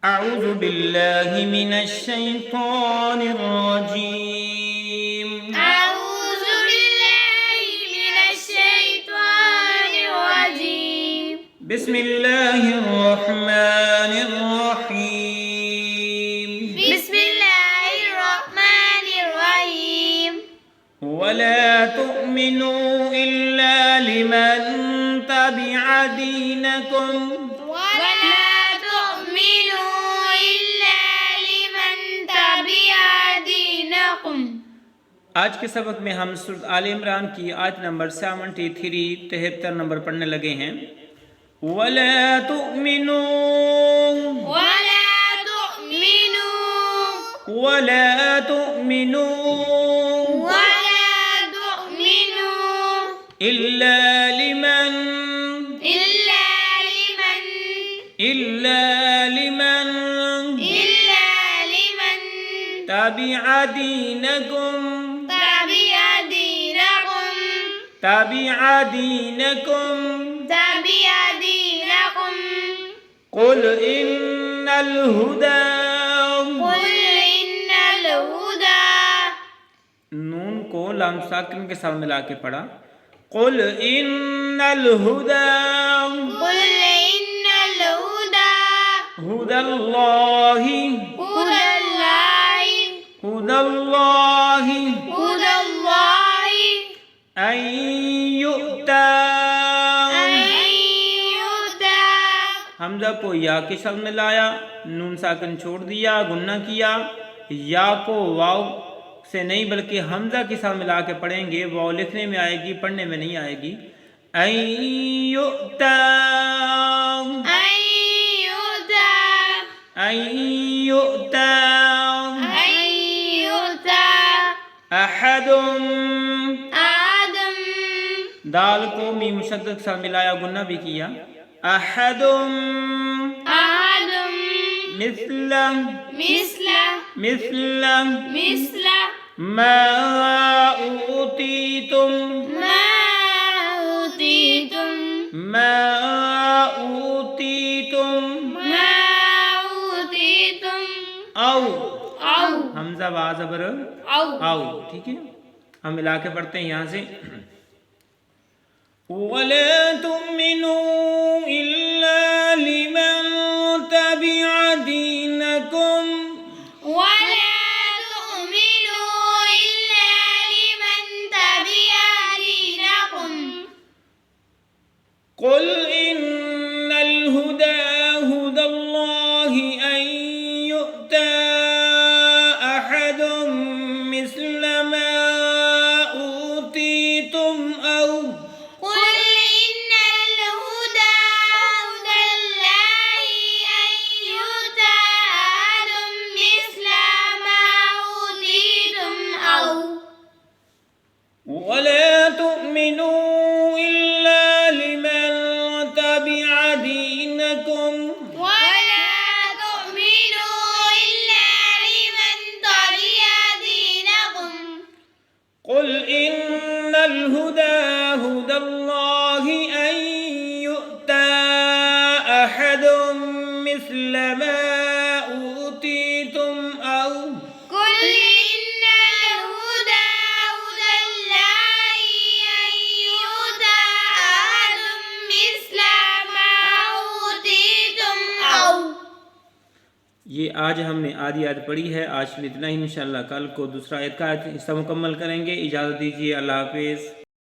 أعوذ बिल्लाहि मिनश्शैतानिर्रजीम। أعوذ بالله من الشيطان الرجيم. बिस्मिल्लाहिर्रहमानिर्रहीम। بسم الله الرحمن الرحيم. ولا تؤمنوا إلا لمن تبع دينكم ولا تؤمنوا إلا لمن تبع دينكم. आज के सबक में हम सूरत आल इमरान की आयत नंबर 73 नंबर पढ़ने लगे हैं। वला तुमिनू ولا تؤمنوا वला तुमिनू ولا تؤمنوا इल्ला लिमन إلا لمن तबिअ दीनकुम कुल इन्नल हुदा नून को लाम साकिन के साथ मिला के पढ़ा। कुल इन्नल हुदा हुदल्लाहि अन युअता हमजा को या के साथ मिलाया, नून साकिन छोड़ दिया, गुन्ना किया। या को वाव से नहीं बल्कि हमजा के साथ मिला के पढ़ेंगे। वाव लिखने में आएगी, पढ़ने में नहीं आएगी। अन युअता अहदुम दाल को मीम शद्द के साथ मिलाया, गुन्ना भी किया। अहदुम मिस्ल मा ऊतीतुम औ हमजा बा ज़बर औ। ठीक है, हम मिला के पढ़ते हैं यहाँ से। वला तुमिनू इल्ला लिमन तबिअ दीनकुम कुल इन्नल हुदा हुदल्लाहि अन युअता अहदुम मिस्ल मा ऊतीतुम औ वला तुमिनू इल्ला लिमन तबिअ दीनकुम कुल इन्नल हुदा हुदल्लाहि अन युअता अहदुम मिस्ल मा ऊतीतुम औ ये आज हमने आधी आयत पढ़ी है। आज के लिए इतना ही। इंशाअल्लाह कल को दूसरा आयत का हिस्सा मुकम्मल करेंगे। इजाज़त दीजिए। अल्लाह हाफिज़।